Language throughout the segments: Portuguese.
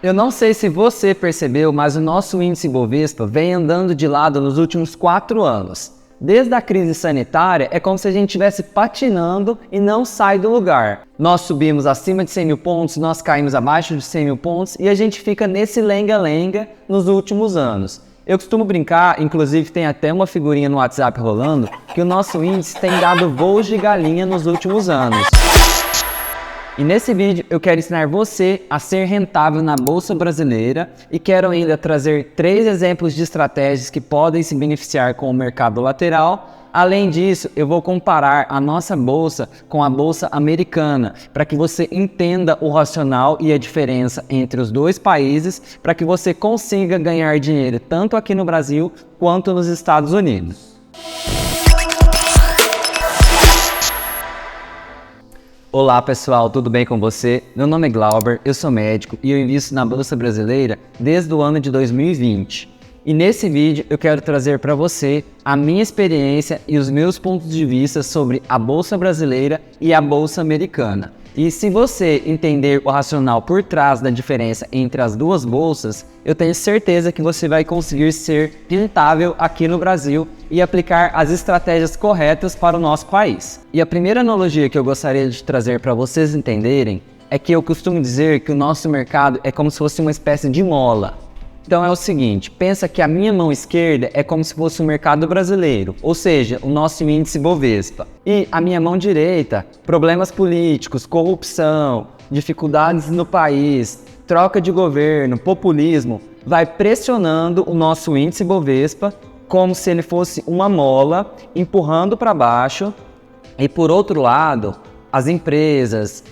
Eu não sei se você percebeu, mas o nosso índice Bovespa vem andando de lado nos últimos 4 anos. Desde a crise sanitária, é como se a gente estivesse patinando e não sai do lugar. Nós subimos acima de 100 mil pontos, nós caímos abaixo de 100 mil pontos e a gente fica nesse lenga-lenga nos últimos anos. Eu costumo brincar, inclusive tem até uma figurinha no WhatsApp rolando, que o nosso índice tem dado voos de galinha nos últimos anos. E nesse vídeo eu quero ensinar você a ser rentável na Bolsa Brasileira e quero ainda trazer 3 exemplos de estratégias que podem se beneficiar com o mercado lateral. Além disso, eu vou comparar a nossa bolsa com a bolsa americana, para que você entenda o racional e a diferença entre os dois países, para que você consiga ganhar dinheiro tanto aqui no Brasil quanto nos Estados Unidos. Olá pessoal, tudo bem com você? Meu nome é Glauber, eu sou médico e eu invisto na Bolsa Brasileira desde o ano de 2020. E nesse vídeo eu quero trazer para você a minha experiência e os meus pontos de vista sobre a Bolsa Brasileira e a Bolsa Americana. E se você entender o racional por trás da diferença entre as duas bolsas, eu tenho certeza que você vai conseguir ser rentável aqui no Brasil e aplicar as estratégias corretas para o nosso país. E a primeira analogia que eu gostaria de trazer para vocês entenderem é que eu costumo dizer que o nosso mercado é como se fosse uma espécie de mola. Então é o seguinte, pensa que a minha mão esquerda é como se fosse o mercado brasileiro, ou seja, o nosso índice Bovespa. E a minha mão direita, problemas políticos, corrupção, dificuldades no país, troca de governo, populismo, vai pressionando o nosso índice Bovespa como se ele fosse uma mola, empurrando para baixo. E por outro lado, as empresas,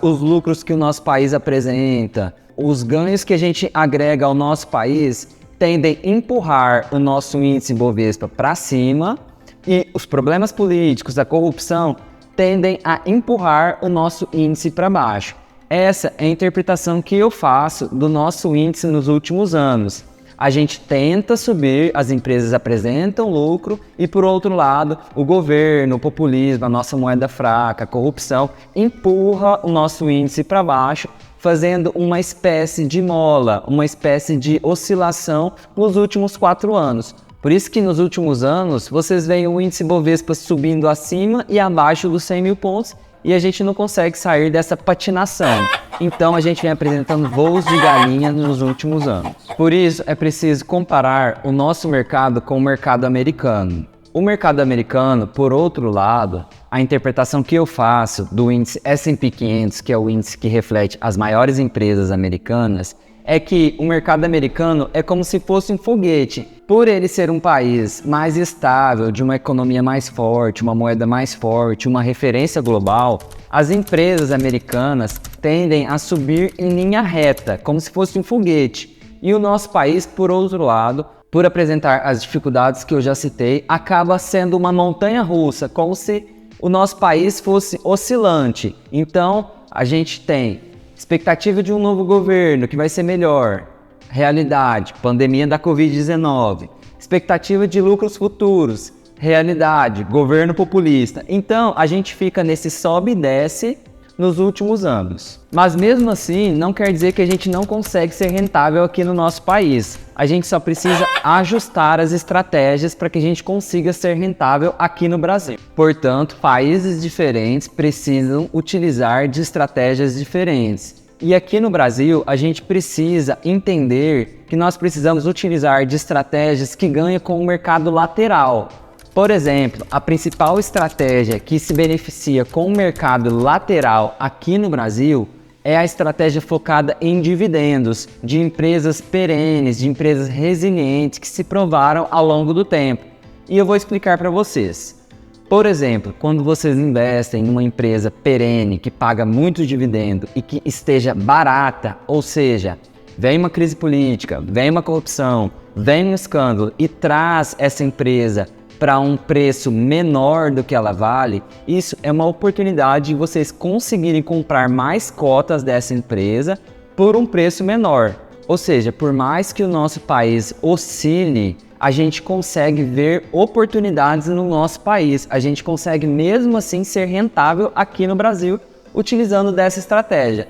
os lucros que o nosso país apresenta, os ganhos que a gente agrega ao nosso país tendem a empurrar o nosso índice Bovespa para cima e os problemas políticos, a corrupção, tendem a empurrar o nosso índice para baixo. Essa é a interpretação que eu faço do nosso índice nos últimos anos. A gente tenta subir, as empresas apresentam lucro e, por outro lado, o governo, o populismo, a nossa moeda fraca, a corrupção, empurra o nosso índice para baixo, fazendo uma espécie de mola, uma espécie de oscilação nos últimos 4 anos. Por isso que nos últimos anos vocês veem o índice Bovespa subindo acima e abaixo dos 100 mil pontos e a gente não consegue sair dessa patinação. Então a gente vem apresentando voos de galinha nos últimos anos. Por isso é preciso comparar o nosso mercado com o mercado americano. O mercado americano, por outro lado, a interpretação que eu faço do índice S&P 500, que é o índice que reflete as maiores empresas americanas, é que o mercado americano é como se fosse um foguete. Por ele ser um país mais estável, de uma economia mais forte, uma moeda mais forte, uma referência global, as empresas americanas tendem a subir em linha reta, como se fosse um foguete. E o nosso país, por outro lado, por apresentar as dificuldades que eu já citei, acaba sendo uma montanha-russa, como se o nosso país fosse oscilante. Então, a gente tem expectativa de um novo governo que vai ser melhor, realidade, pandemia da Covid-19, expectativa de lucros futuros, realidade, governo populista. Então, a gente fica nesse sobe e desce nos últimos anos. Mas mesmo assim, não quer dizer que a gente não consegue ser rentável aqui no nosso país. A gente só precisa ajustar as estratégias para que a gente consiga ser rentável aqui no Brasil. Portanto, países diferentes precisam utilizar de estratégias diferentes. E aqui no Brasil, a gente precisa entender que nós precisamos utilizar de estratégias que ganham com o mercado lateral. Por exemplo, a principal estratégia que se beneficia com o mercado lateral aqui no Brasil é a estratégia focada em dividendos de empresas perenes, de empresas resilientes que se provaram ao longo do tempo. E eu vou explicar para vocês. Por exemplo, quando vocês investem em uma empresa perene que paga muito dividendo e que esteja barata, ou seja, vem uma crise política, vem uma corrupção, vem um escândalo e traz essa empresa para um preço menor do que ela vale, isso é uma oportunidade de vocês conseguirem comprar mais cotas dessa empresa por um preço menor. Ou seja, por mais que o nosso país oscile, a gente consegue ver oportunidades no nosso país. A gente consegue mesmo assim ser rentável aqui no Brasil utilizando dessa estratégia.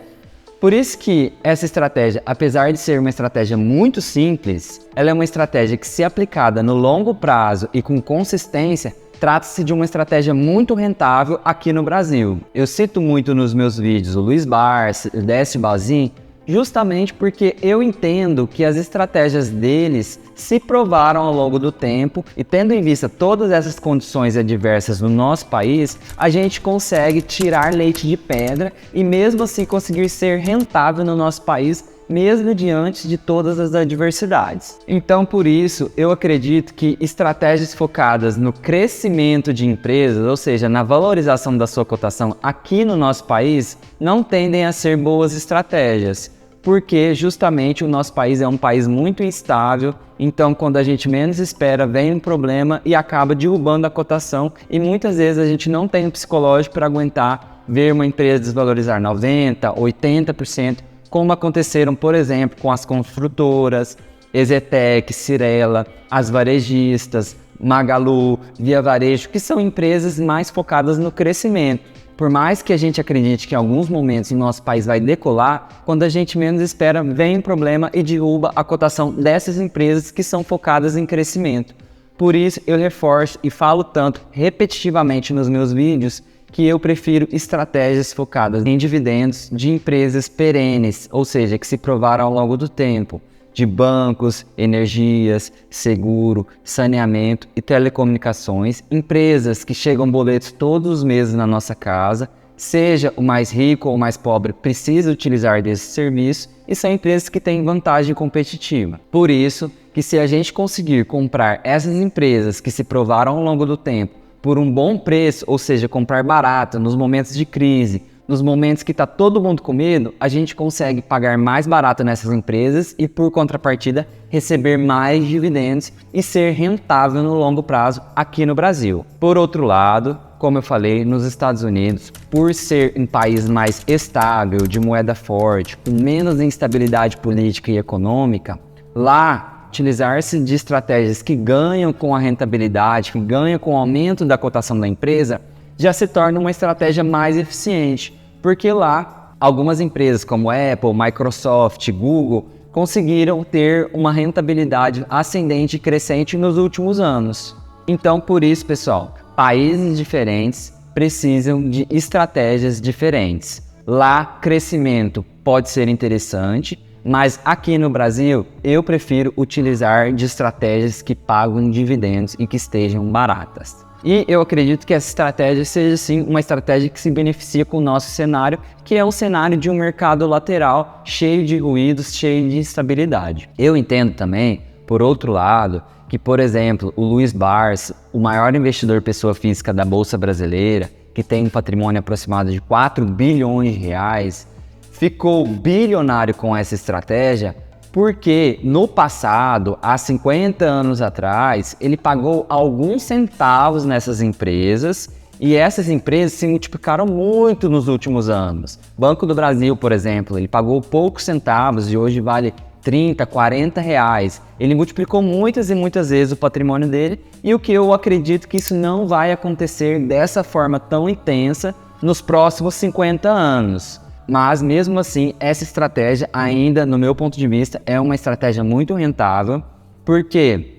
Por isso que essa estratégia, apesar de ser uma estratégia muito simples, ela é uma estratégia que, se aplicada no longo prazo e com consistência, trata-se de uma estratégia muito rentável aqui no Brasil. Eu cito muito nos meus vídeos o Luiz Barsi, o Décio Bazin, justamente porque eu entendo que as estratégias deles se provaram ao longo do tempo e, tendo em vista todas essas condições adversas no nosso país, a gente consegue tirar leite de pedra e mesmo assim conseguir ser rentável no nosso país, mesmo diante de todas as adversidades. Então, por isso, eu acredito que estratégias focadas no crescimento de empresas, ou seja, na valorização da sua cotação aqui no nosso país, não tendem a ser boas estratégias, porque justamente o nosso país é um país muito instável, então quando a gente menos espera vem um problema e acaba derrubando a cotação e muitas vezes a gente não tem o psicológico para aguentar ver uma empresa desvalorizar 90%, 80%, como aconteceram, por exemplo, com as construtoras, Ezetec, Cyrela, as varejistas, Magalu, Via Varejo, que são empresas mais focadas no crescimento. Por mais que a gente acredite que em alguns momentos o nosso país vai decolar, quando a gente menos espera, vem um problema e derruba a cotação dessas empresas que são focadas em crescimento. Por isso, eu reforço e falo tanto repetitivamente nos meus vídeos que eu prefiro estratégias focadas em dividendos de empresas perenes, ou seja, que se provaram ao longo do tempo, de bancos, energias, seguro, saneamento e telecomunicações, empresas que chegam boletos todos os meses na nossa casa, seja o mais rico ou o mais pobre precisa utilizar desse serviço e são empresas que têm vantagem competitiva. Por isso que se a gente conseguir comprar essas empresas que se provaram ao longo do tempo por um bom preço, ou seja, comprar barato nos momentos de crise, nos momentos que está todo mundo com medo, a gente consegue pagar mais barato nessas empresas e, por contrapartida, receber mais dividendos e ser rentável no longo prazo aqui no Brasil. Por outro lado, como eu falei, nos Estados Unidos, por ser um país mais estável, de moeda forte, com menos instabilidade política e econômica, lá utilizar-se de estratégias que ganham com a rentabilidade, que ganham com o aumento da cotação da empresa, já se torna uma estratégia mais eficiente, porque lá algumas empresas como Apple, Microsoft, Google conseguiram ter uma rentabilidade ascendente e crescente nos últimos anos. Então, por isso, pessoal, países diferentes precisam de estratégias diferentes. Lá, crescimento pode ser interessante, mas aqui no Brasil, eu prefiro utilizar de estratégias que pagam dividendos e que estejam baratas. E eu acredito que essa estratégia seja, sim, uma estratégia que se beneficia com o nosso cenário, que é um cenário de um mercado lateral cheio de ruídos, cheio de instabilidade. Eu entendo também, por outro lado, que, por exemplo, o Luiz Barsi, o maior investidor pessoa física da Bolsa Brasileira, que tem um patrimônio aproximado de 4 bilhões de reais, ficou bilionário com essa estratégia porque no passado, há 50 anos atrás, ele pagou alguns centavos nessas empresas e essas empresas se multiplicaram muito nos últimos anos. Banco do Brasil, por exemplo, ele pagou poucos centavos e hoje vale 30, 40 reais. Ele multiplicou muitas e muitas vezes o patrimônio dele e o que eu acredito que isso não vai acontecer dessa forma tão intensa nos próximos 50 anos. Mas mesmo assim, essa estratégia ainda, no meu ponto de vista, é uma estratégia muito rentável, porque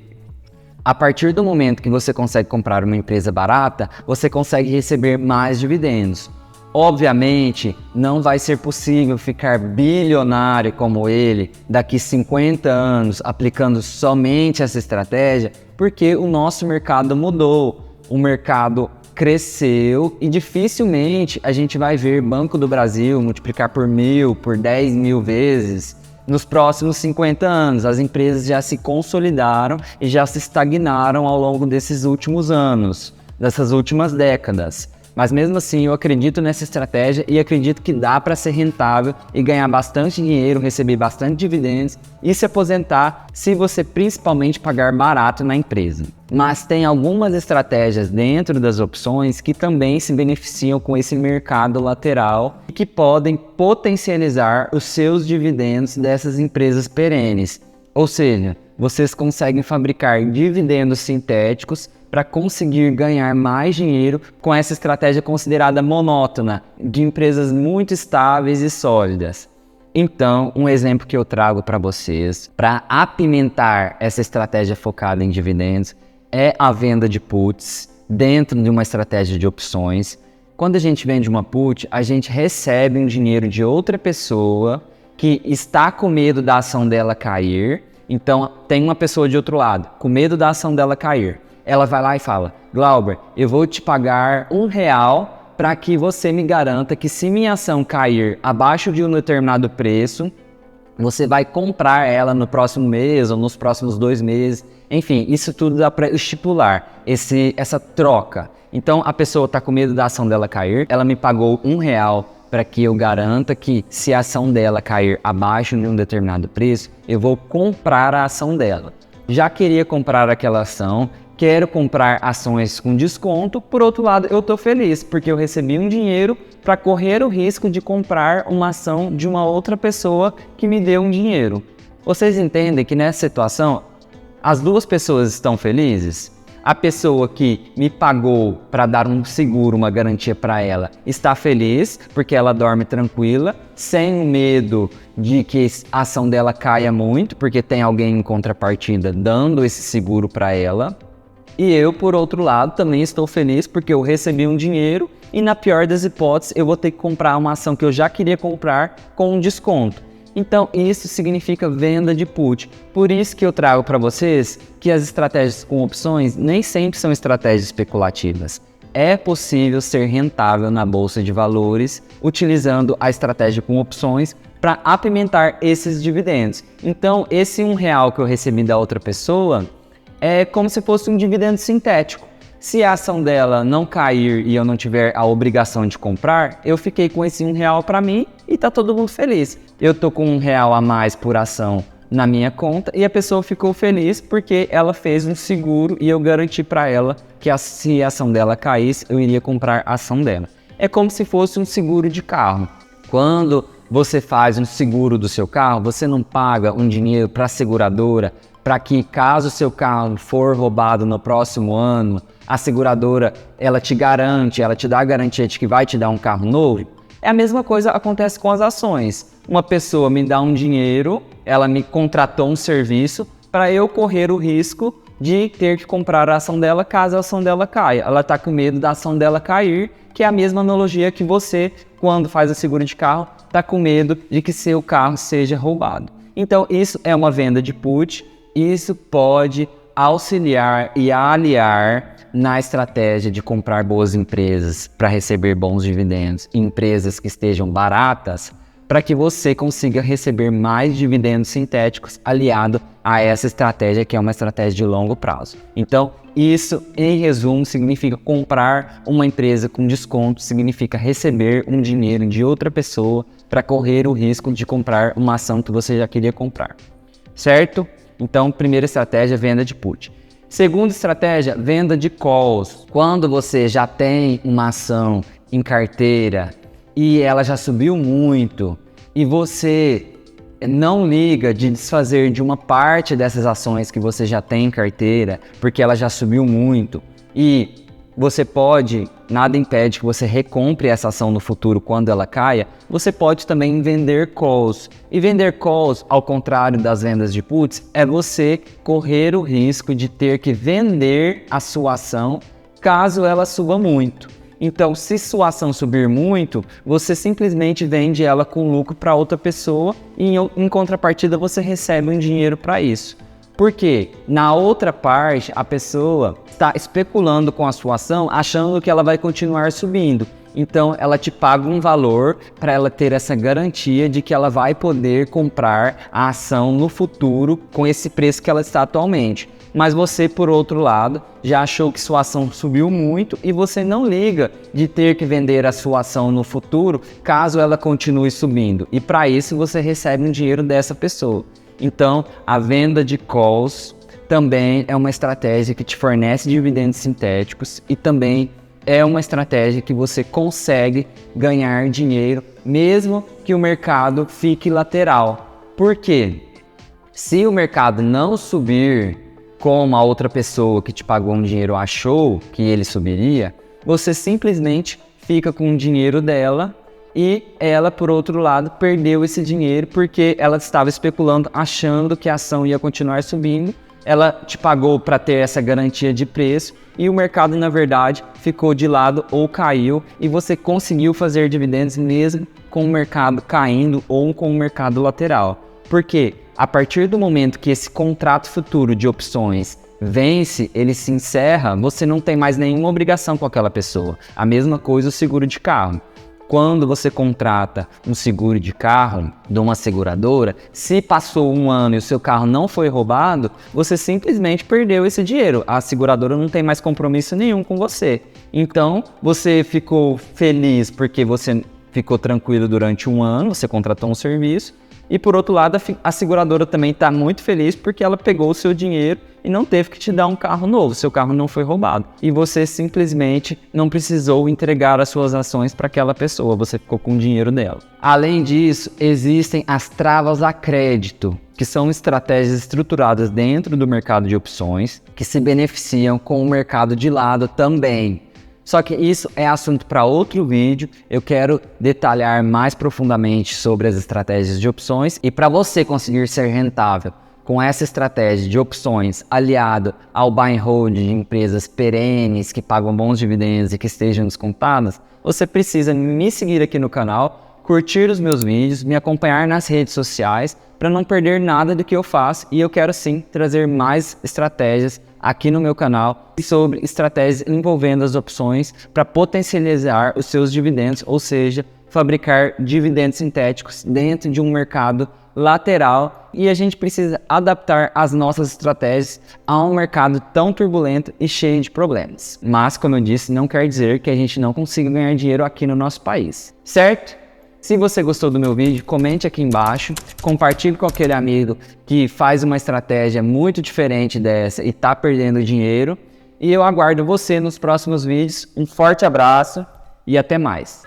a partir do momento que você consegue comprar uma empresa barata, você consegue receber mais dividendos. Obviamente, não vai ser possível ficar bilionário como ele daqui 50 anos aplicando somente essa estratégia, porque o nosso mercado mudou, o mercado cresceu e dificilmente a gente vai ver Banco do Brasil multiplicar por 1.000, por 10.000 vezes nos próximos 50 anos. As empresas já se consolidaram e já se estagnaram ao longo desses últimos anos, dessas últimas décadas. Mas mesmo assim eu acredito nessa estratégia e acredito que dá para ser rentável e ganhar bastante dinheiro, receber bastante dividendos e se aposentar se você principalmente pagar barato na empresa. Mas tem algumas estratégias dentro das opções que também se beneficiam com esse mercado lateral e que podem potencializar os seus dividendos dessas empresas perenes. Ou seja, vocês conseguem fabricar dividendos sintéticos para conseguir ganhar mais dinheiro com essa estratégia considerada monótona, de empresas muito estáveis e sólidas. Então, um exemplo que eu trago para vocês, para apimentar essa estratégia focada em dividendos, é a venda de puts dentro de uma estratégia de opções. Quando a gente vende uma put, a gente recebe um dinheiro de outra pessoa que está com medo da ação dela cair. Então, tem uma pessoa de outro lado, com medo da ação dela cair. Ela vai lá e fala: Glauber, eu vou te pagar R$1 para que você me garanta que, se minha ação cair abaixo de um determinado preço, você vai comprar ela no próximo mês ou nos próximos 2 meses. Enfim, isso tudo dá para estipular essa troca. Então, a pessoa está com medo da ação dela cair, ela me pagou R$1 para que eu garanta que, se a ação dela cair abaixo de um determinado preço, eu vou comprar a ação dela. Já queria comprar aquela ação, quero comprar ações com desconto. Por outro lado, eu estou feliz porque eu recebi um dinheiro para correr o risco de comprar uma ação de uma outra pessoa que me deu um dinheiro. Vocês entendem que nessa situação as duas pessoas estão felizes? A pessoa que me pagou para dar um seguro, uma garantia para ela, está feliz porque ela dorme tranquila, sem medo de que a ação dela caia muito, porque tem alguém em contrapartida dando esse seguro para ela. E eu, por outro lado, também estou feliz porque eu recebi um dinheiro e, na pior das hipóteses, eu vou ter que comprar uma ação que eu já queria comprar com um desconto. Então, isso significa venda de put. Por isso que eu trago para vocês que as estratégias com opções nem sempre são estratégias especulativas. É possível ser rentável na bolsa de valores utilizando a estratégia com opções para apimentar esses dividendos. Então, esse R$1 que eu recebi da outra pessoa é como se fosse um dividendo sintético. Se a ação dela não cair e eu não tiver a obrigação de comprar, eu fiquei com esse R$1 para mim e tá todo mundo feliz. Eu tô com R$1 a mais por ação na minha conta e a pessoa ficou feliz porque ela fez um seguro e eu garanti para ela que, se a ação dela caísse, eu iria comprar a ação dela. É como se fosse um seguro de carro. Quando você faz um seguro do seu carro, você não paga um dinheiro para a seguradora para que, caso o seu carro for roubado no próximo ano, a seguradora ela te garante, ela te dá a garantia de que vai te dar um carro novo. É a mesma coisa acontece com as ações. Uma pessoa me dá um dinheiro, ela me contratou um serviço para eu correr o risco de ter que comprar a ação dela caso a ação dela caia. Ela está com medo da ação dela cair, que é a mesma analogia que você, quando faz o seguro de carro, está com medo de que seu carro seja roubado. Então, isso é uma venda de put. Isso pode auxiliar e aliar na estratégia de comprar boas empresas para receber bons dividendos, empresas que estejam baratas, para que você consiga receber mais dividendos sintéticos aliado a essa estratégia, que é uma estratégia de longo prazo. Então, isso, em resumo, significa comprar uma empresa com desconto, significa receber um dinheiro de outra pessoa para correr o risco de comprar uma ação que você já queria comprar, certo? Então, primeira estratégia, venda de put. Segunda estratégia, venda de calls. Quando você já tem uma ação em carteira e ela já subiu muito e você não liga de desfazer de uma parte dessas ações que você já tem em carteira, porque ela já subiu muito, e você pode, nada impede que você recompre essa ação no futuro quando ela caia, você pode também vender calls. E vender calls, ao contrário das vendas de puts, é você correr o risco de ter que vender a sua ação caso ela suba muito. Então, se sua ação subir muito, você simplesmente vende ela com lucro para outra pessoa e, em contrapartida, você recebe um dinheiro para isso. Porque na outra parte, a pessoa está especulando com a sua ação, achando que ela vai continuar subindo. Então, ela te paga um valor para ela ter essa garantia de que ela vai poder comprar a ação no futuro com esse preço que ela está atualmente. Mas você, por outro lado, já achou que sua ação subiu muito e você não liga de ter que vender a sua ação no futuro caso ela continue subindo. E para isso você recebe um dinheiro dessa pessoa. Então, a venda de calls também é uma estratégia que te fornece dividendos sintéticos e também é uma estratégia que você consegue ganhar dinheiro mesmo que o mercado fique lateral. Por quê? Se o mercado não subir como a outra pessoa que te pagou um dinheiro achou que ele subiria, você simplesmente fica com o dinheiro dela e ela, por outro lado, perdeu esse dinheiro porque ela estava especulando, achando que a ação ia continuar subindo. Ela te pagou para ter essa garantia de preço e o mercado, na verdade, ficou de lado ou caiu e você conseguiu fazer dividendos mesmo com o mercado caindo ou com o mercado lateral. Por quê? A partir do momento que esse contrato futuro de opções vence, ele se encerra, você não tem mais nenhuma obrigação com aquela pessoa. A mesma coisa o seguro de carro. Quando você contrata um seguro de carro de uma seguradora, se passou um ano e o seu carro não foi roubado, você simplesmente perdeu esse dinheiro. A seguradora não tem mais compromisso nenhum com você. Então, você ficou feliz porque você ficou tranquilo durante um ano, você contratou um serviço. E por outro lado, a seguradora também está muito feliz porque ela pegou o seu dinheiro e não teve que te dar um carro novo, seu carro não foi roubado. E você simplesmente não precisou entregar as suas ações para aquela pessoa, você ficou com o dinheiro dela. Além disso, existem as travas a crédito, que são estratégias estruturadas dentro do mercado de opções, que se beneficiam com o mercado de lado também. Só que isso é assunto para outro vídeo, eu quero detalhar mais profundamente sobre as estratégias de opções e para você conseguir ser rentável com essa estratégia de opções aliado ao buy and hold de empresas perenes que pagam bons dividendos e que estejam descontadas, você precisa me seguir aqui no canal, curtir os meus vídeos, me acompanhar nas redes sociais para não perder nada do que eu faço e eu quero sim trazer mais estratégias aqui no meu canal sobre estratégias envolvendo as opções para potencializar os seus dividendos, ou seja, fabricar dividendos sintéticos dentro de um mercado lateral e a gente precisa adaptar as nossas estratégias a um mercado tão turbulento e cheio de problemas. Mas, como eu disse, não quer dizer que a gente não consiga ganhar dinheiro aqui no nosso país, certo? Se você gostou do meu vídeo, comente aqui embaixo, compartilhe com aquele amigo que faz uma estratégia muito diferente dessa e está perdendo dinheiro. E eu aguardo você nos próximos vídeos. Um forte abraço e até mais.